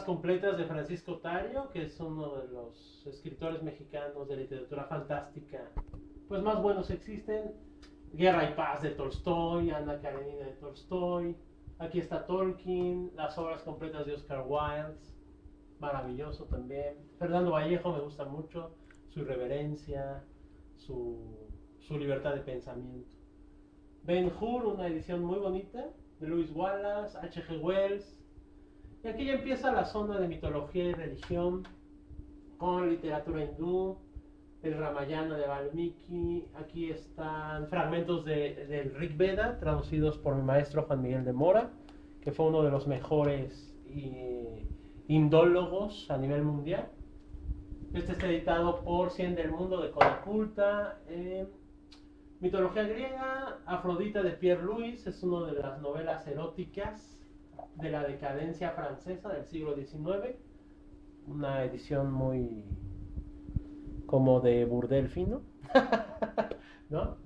completas de Francisco Tario, que es uno de los escritores mexicanos de literatura fantástica, pues más buenos existen. Guerra y Paz de Tolstoy, Ana Karenina de Tolstoy. Aquí está Tolkien, las obras completas de Oscar Wilde, maravilloso también. Fernando Vallejo me gusta mucho, su irreverencia, su libertad de pensamiento. Ben-Hur, una edición muy bonita, de Lewis Wallace, H.G. Wells. Y aquí ya empieza la zona de mitología y religión, con literatura hindú, el Ramayana de Valmiki. Aquí están fragmentos del Rig Veda, traducidos por mi maestro Juan Miguel de Mora, que fue uno de los mejores indólogos a nivel mundial. Este está editado por Cien del Mundo de Conaculta. Mitología griega, Afrodita de Pierre Louis, es una de las novelas eróticas de la decadencia francesa del siglo XIX. Una edición muy como de burdel fino, ¿no?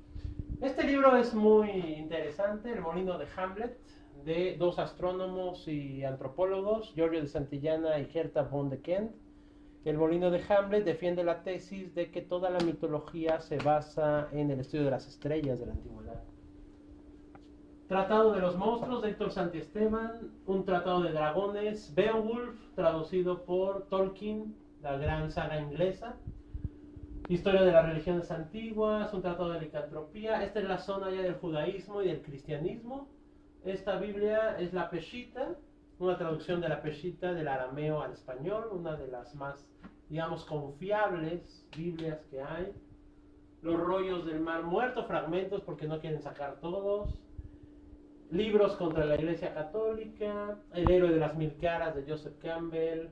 Este libro es muy interesante, El molino de Hamlet, de dos astrónomos y antropólogos, Giorgio de Santillana y Herta von de Kent. El molino de Hamlet defiende la tesis de que toda la mitología se basa en el estudio de las estrellas de la antigüedad. Tratado de los monstruos de Héctor Santiesteban, un tratado de dragones, Beowulf, traducido por Tolkien, la gran saga inglesa. Historia de las religiones antiguas, un tratado de licantropía. Esta es la zona ya del judaísmo y del cristianismo. Esta Biblia es la Peshita, una traducción de la Peshita del arameo al español, una de las más, digamos, confiables Biblias que hay. Los rollos del Mar Muerto, fragmentos porque no quieren sacar todos. Libros contra la Iglesia Católica, El héroe de las mil caras de Joseph Campbell.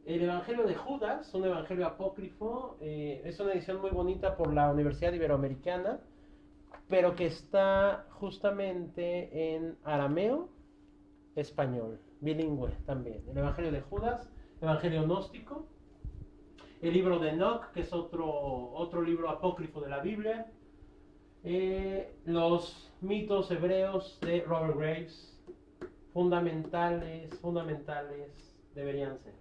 El Evangelio de Judas, un evangelio apócrifo, es una edición muy bonita por la Universidad Iberoamericana, pero que está justamente en arameo, español, bilingüe también. El Evangelio de Judas, Evangelio gnóstico. El libro de Enoch, que es otro libro apócrifo de la Biblia. Los mitos hebreos de Robert Graves, fundamentales deberían ser.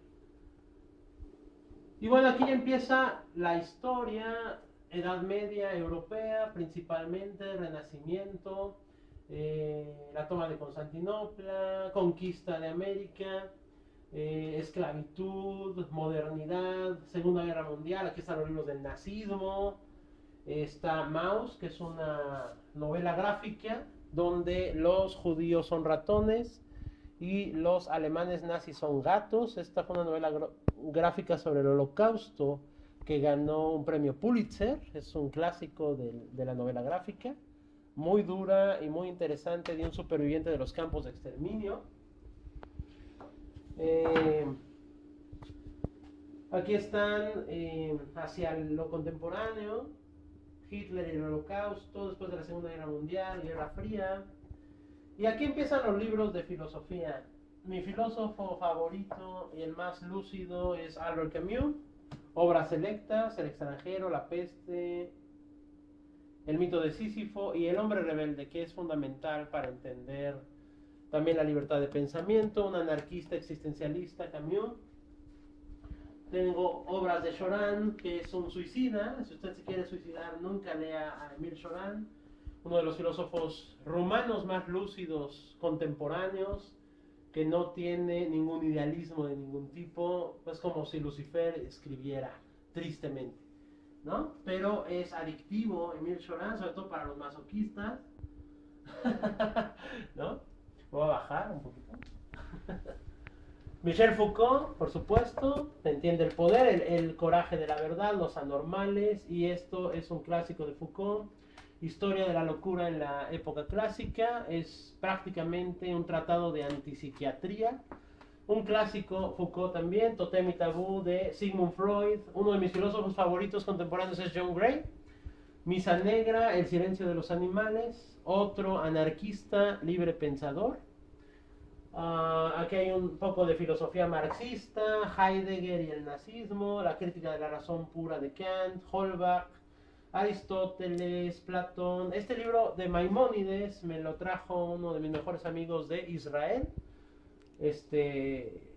Y bueno, aquí ya empieza la historia, Edad Media europea, principalmente, Renacimiento, la toma de Constantinopla, conquista de América, esclavitud, modernidad, Segunda Guerra Mundial. Aquí están los libros del nazismo. Está Maus, que es una novela gráfica donde los judíos son ratones y los alemanes nazis son gatos. Esta fue una novela gráfica sobre el Holocausto que ganó un premio Pulitzer. Es un clásico de la novela gráfica, muy dura y muy interesante, de un superviviente de los campos de exterminio. Aquí están hacia lo contemporáneo, Hitler y el Holocausto, después de la Segunda Guerra Mundial, Guerra Fría. Y aquí empiezan los libros de filosofía. Mi filósofo favorito y el más lúcido es Albert Camus. Obras selectas, El extranjero, La peste, El mito de Sísifo y El hombre rebelde, que es fundamental para entender también la libertad de pensamiento. Un anarquista existencialista, Camus. Tengo obras de Cioran, que es un suicida. Si usted se quiere suicidar, nunca lea a Emile Cioran, uno de los filósofos rumanos más lúcidos contemporáneos, que no tiene ningún idealismo de ningún tipo. Es como si Lucifer escribiera, tristemente, ¿no? Pero es adictivo Emile Cioran, sobre todo para los masoquistas. ¿No? Voy a bajar un poquito. Michel Foucault, por supuesto, entiende el poder, el coraje de la verdad, los anormales, y esto es un clásico de Foucault. Historia de la locura en la época clásica, es prácticamente un tratado de antipsiquiatría. Un clásico, Foucault también, Totem y Tabú de Sigmund Freud. Uno de mis filósofos favoritos contemporáneos es John Gray. Misa Negra, El silencio de los animales. Otro anarquista, libre pensador. Aquí hay un poco de filosofía marxista, Heidegger y el nazismo, la crítica de la razón pura de Kant, Holbach, Aristóteles, Platón. Este libro de Maimónides me lo trajo uno de mis mejores amigos de Israel.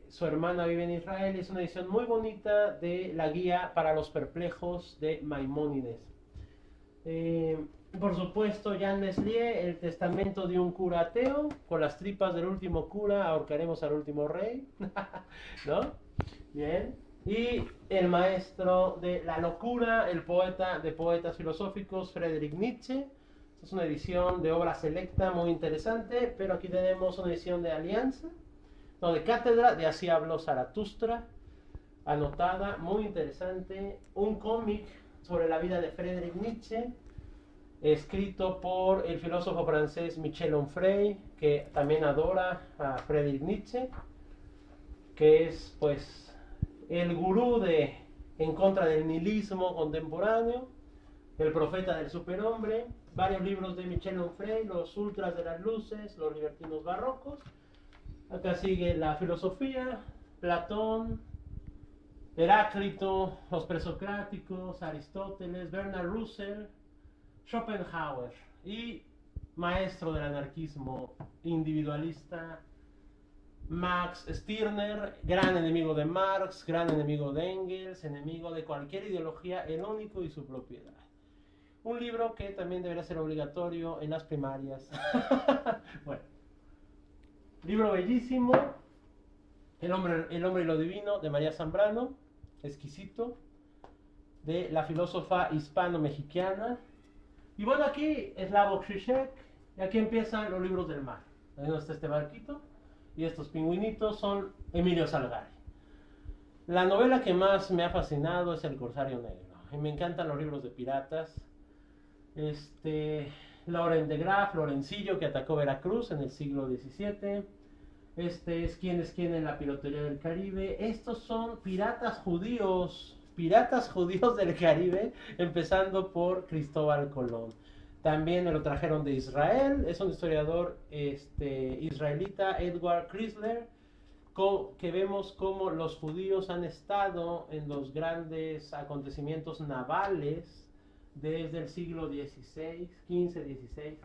su hermana vive en Israel. Es una edición muy bonita de la guía para los perplejos de Maimónides. Por supuesto, Jean Meslier, El testamento de un cura ateo. Con las tripas del último cura ahorcaremos al último rey. ¿No? Bien. Y el maestro de la locura, el poeta de poetas filosóficos, Friedrich Nietzsche. Es una edición de obra selecta muy interesante, pero aquí tenemos una edición de alianza, no, de cátedra, de Así habló Zaratustra, anotada, muy interesante. Un cómic sobre la vida de Friedrich Nietzsche, escrito por el filósofo francés Michel Onfray, que también adora a Friedrich Nietzsche, que es pues el gurú en contra del nihilismo contemporáneo, el profeta del superhombre. Varios libros de Michel Onfray, Los ultras de las luces, Los libertinos barrocos. Acá sigue la filosofía, Platón, Heráclito, los presocráticos, Aristóteles, Bernard Russell, Schopenhauer y maestro del anarquismo individualista, Max Stirner, gran enemigo de Marx, gran enemigo de Engels, enemigo de cualquier ideología, el único y su propiedad. Un libro que también debería ser obligatorio en las primarias. Bueno, libro bellísimo, el hombre y lo divino, de María Zambrano, exquisito, de la filósofa hispano-mexicana. Y bueno, aquí es Slavoj Žižek, y aquí empiezan los libros del mar. Ahí donde está este barquito, y estos pingüinitos son Emilio Salgari. La novela que más me ha fascinado es El Corsario Negro, y me encantan los libros de piratas. Laurent de Graaf, Lorencillo, que atacó Veracruz en el siglo XVII. Este es Quién es quién en la piratería del Caribe. Estos son piratas judíos del Caribe, empezando por Cristóbal Colón. También lo trajeron de Israel, es un historiador israelita, Edward Chrysler, que vemos cómo los judíos han estado en los grandes acontecimientos navales desde el siglo XVI, XV-XVI.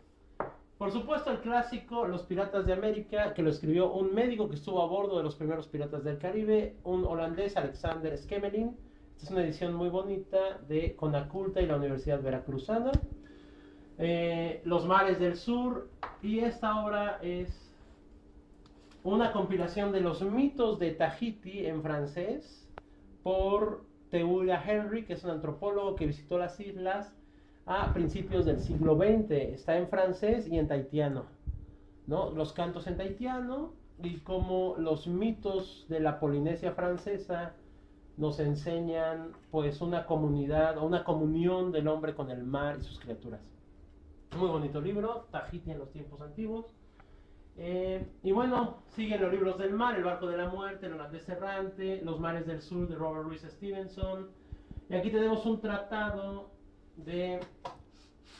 Por supuesto, el clásico Los Piratas de América, que lo escribió un médico que estuvo a bordo de los primeros piratas del Caribe, un holandés, Alexander Schemelin. Esta es una edición muy bonita de Conaculta y la Universidad Veracruzana. Los mares del sur, y esta obra es una compilación de los mitos de Tahiti en francés por Teulia Henry, que es un antropólogo que visitó las islas a principios del siglo XX. Está en francés y en tahitiano, ¿no? Los cantos en tahitiano y cómo los mitos de la Polinesia francesa nos enseñan pues una comunidad o una comunión del hombre con el mar y sus criaturas. Muy bonito libro, Tahiti en los tiempos antiguos. Y bueno, siguen los libros del mar, El barco de la muerte, El holandés errante, Los mares del sur de Robert Louis Stevenson. Y aquí tenemos un tratado de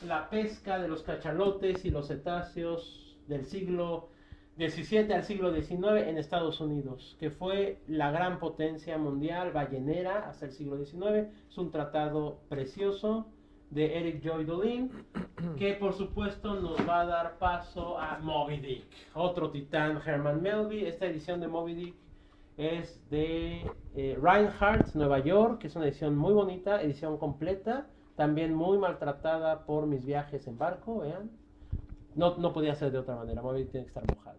la pesca de los cachalotes y los cetáceos del siglo XVII al siglo XIX en Estados Unidos, que fue la gran potencia mundial ballenera hasta el siglo XIX. Es un tratado precioso de Eric Joy Dolin, que por supuesto nos va a dar paso a Moby Dick, otro titán, Herman Melville. Esta edición de Moby Dick es de Reinhardt, Nueva York, que es una edición muy bonita, edición completa, también muy maltratada por mis viajes en barco, vean. No podía ser de otra manera, Moby Dick tiene que estar mojado.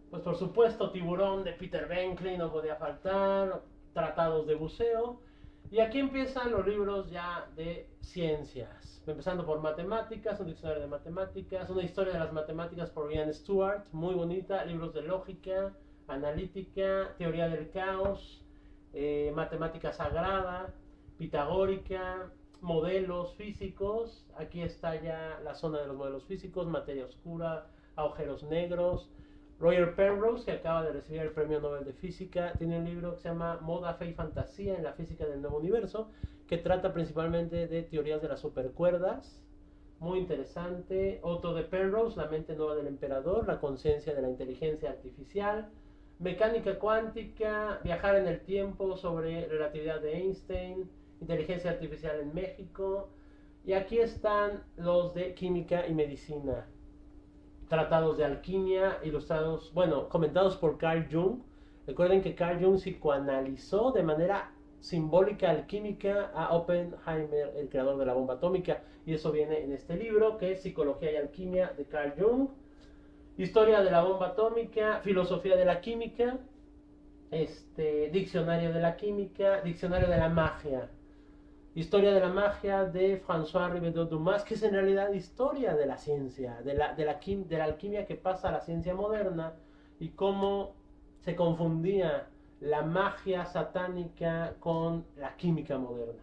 Pues por supuesto, Tiburón de Peter Benchley no podía faltar, tratados de buceo. Y aquí empiezan los libros ya de ciencias, empezando por matemáticas, un diccionario de matemáticas, una historia de las matemáticas por Ian Stewart, muy bonita, libros de lógica, analítica, teoría del caos, matemática sagrada, pitagórica, modelos físicos. Aquí está ya la zona de los modelos físicos, materia oscura, agujeros negros. Roger Penrose, que acaba de recibir el Premio Nobel de Física, tiene un libro que se llama Moda, Fe y Fantasía en la Física del Nuevo Universo, que trata principalmente de teorías de las supercuerdas. Muy interesante. Otro de Penrose, La mente nueva del emperador, la conciencia de la inteligencia artificial. Mecánica cuántica, viajar en el tiempo, sobre relatividad de Einstein, inteligencia artificial en México. Y aquí están los de química y medicina. Tratados de alquimia, ilustrados, bueno, comentados por Carl Jung, Recuerden que Carl Jung psicoanalizó de manera simbólica alquímica a Oppenheimer, el creador de la bomba atómica, y eso viene en este libro que es Psicología y Alquimia de Carl Jung, Historia de la bomba atómica, Filosofía de la química, Diccionario de la química, Diccionario de la magia, Historia de la magia de François Ribeiro Dumas, que es en realidad historia de la ciencia, de la alquimia que pasa a la ciencia moderna y cómo se confundía la magia satánica con la química moderna,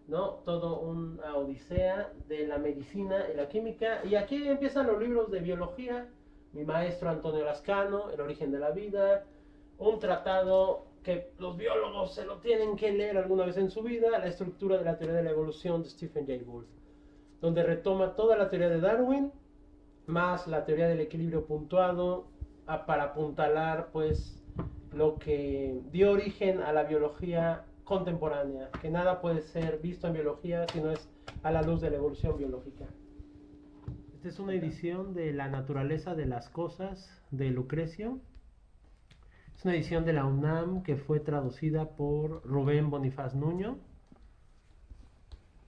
¿no? Todo una odisea de la medicina y la química. Y aquí empiezan los libros de biología. Mi maestro Antonio Lascano, El origen de la vida, un tratado que los biólogos se lo tienen que leer alguna vez en su vida, La estructura de la teoría de la evolución de Stephen Jay Gould, donde retoma toda la teoría de Darwin, más la teoría del equilibrio puntuado, para apuntalar pues lo que dio origen a la biología contemporánea, que nada puede ser visto en biología si no es a la luz de la evolución biológica. Esta es una edición de La naturaleza de las cosas de Lucrecio. Es una edición de la UNAM que fue traducida por Rubén Bonifaz Nuño.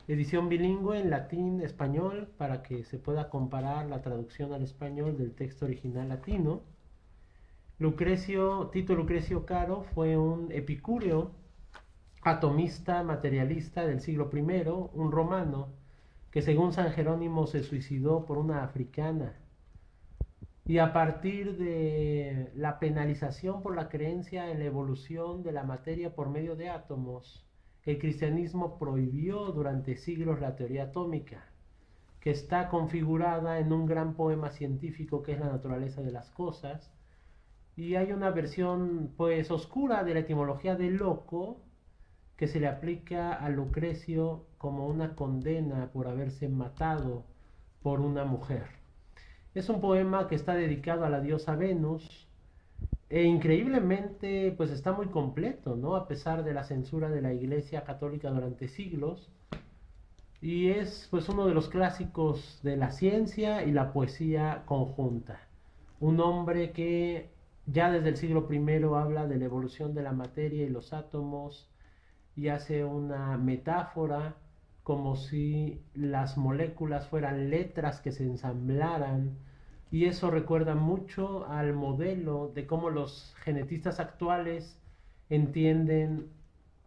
Edición bilingüe en latín-español para que se pueda comparar la traducción al español del texto original latino. Tito Lucrecio Caro fue un epicúreo, atomista, materialista del siglo I, un romano que según San Jerónimo se suicidó por una africana. Y a partir de la penalización por la creencia en la evolución de la materia por medio de átomos, el cristianismo prohibió durante siglos la teoría atómica, que está configurada en un gran poema científico que es La naturaleza de las cosas. Y hay una versión pues oscura de la etimología de loco que se le aplica a Lucrecio como una condena por haberse matado por una mujer. Es un poema que está dedicado a la diosa Venus e increíblemente pues está muy completo, ¿no? A pesar de la censura de la Iglesia Católica durante siglos. Y es pues uno de los clásicos de la ciencia y la poesía conjunta. Un hombre que ya desde el siglo I habla de la evolución de la materia y los átomos y hace una metáfora como si las moléculas fueran letras que se ensamblaran, y eso recuerda mucho al modelo de cómo los genetistas actuales entienden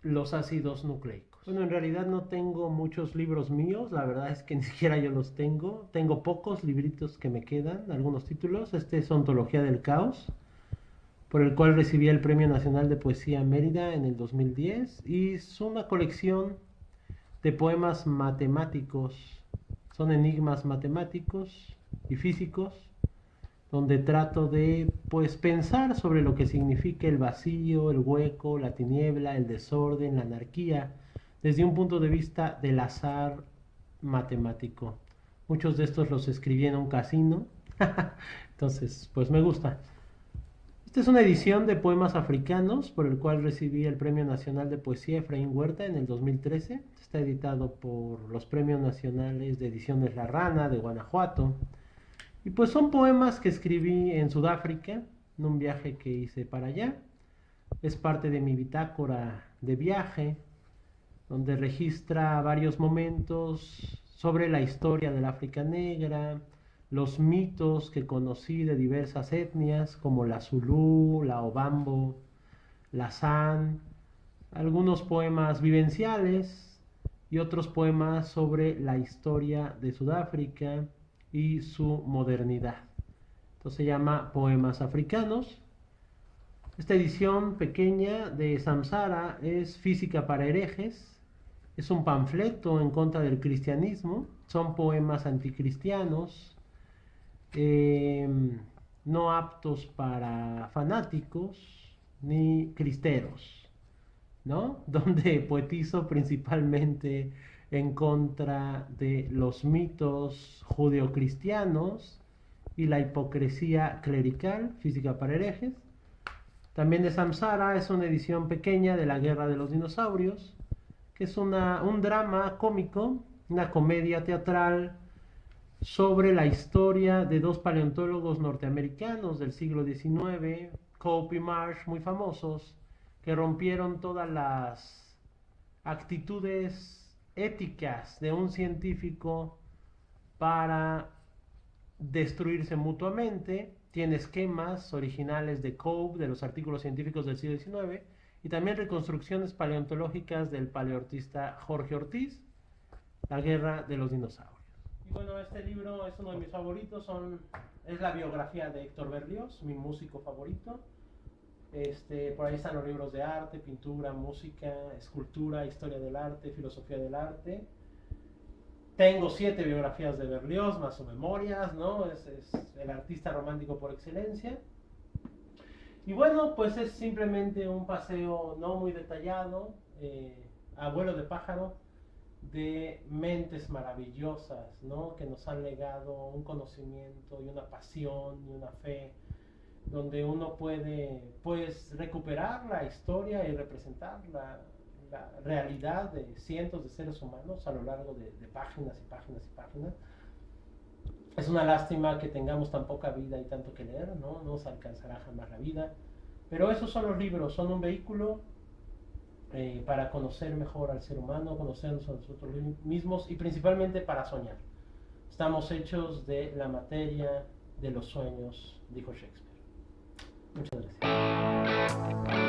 los ácidos nucleicos. Bueno, en realidad no tengo muchos libros míos, la verdad es que ni siquiera yo los tengo pocos libritos que me quedan, algunos títulos. Este es Ontología del Caos, por el cual recibí el Premio Nacional de Poesía Mérida en el 2010, y es una colección de poemas matemáticos, son enigmas matemáticos y físicos, donde trato de pues pensar sobre lo que significa el vacío, el hueco, la tiniebla, el desorden, la anarquía, desde un punto de vista del azar matemático. Muchos de estos los escribí en un casino, entonces pues me gusta. Esta es una edición de poemas africanos por el cual recibí el Premio Nacional de Poesía Efraín Huerta en el 2013. Está editado por los Premios Nacionales de Ediciones La Rana de Guanajuato. Y pues son poemas que escribí en Sudáfrica, en un viaje que hice para allá. Es parte de mi bitácora de viaje, donde registra varios momentos sobre la historia del África negra, los mitos que conocí de diversas etnias como la Zulú, la Obambo, la San, algunos poemas vivenciales y otros poemas sobre la historia de Sudáfrica y su modernidad. Entonces se llama Poemas Africanos. Esta edición pequeña de Samsara es Física para herejes. Es un panfleto en contra del cristianismo. Son poemas anticristianos, no aptos para fanáticos ni cristeros, ¿no? Donde poetizo principalmente en contra de los mitos judeocristianos y la hipocresía clerical, Física para herejes. También de Samsara es una edición pequeña de La Guerra de los Dinosaurios, que es un drama cómico, una comedia teatral sobre la historia de dos paleontólogos norteamericanos del siglo XIX Cope y Marsh, muy famosos, que rompieron todas las actitudes éticas de un científico para destruirse mutuamente. Tiene esquemas originales de Cope, de los artículos científicos del siglo XIX, y también reconstrucciones paleontológicas del paleoartista Jorge Ortiz, La guerra de los dinosaurios. Y bueno, este libro es uno de mis favoritos, es la biografía de Héctor Berlioz, mi músico favorito. Por ahí están los libros de arte, pintura, música, escultura, historia del arte, filosofía del arte. Tengo 7 biografías de Berlioz, más sus memorias, ¿no? Es el artista romántico por excelencia. Y bueno, pues es simplemente un paseo no muy detallado, abuelo de pájaro, de mentes maravillosas, ¿no? Que nos han legado un conocimiento y una pasión y una fe, donde uno puede, pues, recuperar la historia y representar la realidad de cientos de seres humanos a lo largo de páginas y páginas y páginas. Es una lástima que tengamos tan poca vida y tanto que leer, ¿no? No nos alcanzará jamás la vida. Pero esos son los libros, son un vehículo para conocer mejor al ser humano, conocernos a nosotros mismos y principalmente para soñar. Estamos hechos de la materia de los sueños, dijo Shakespeare. Muchas gracias.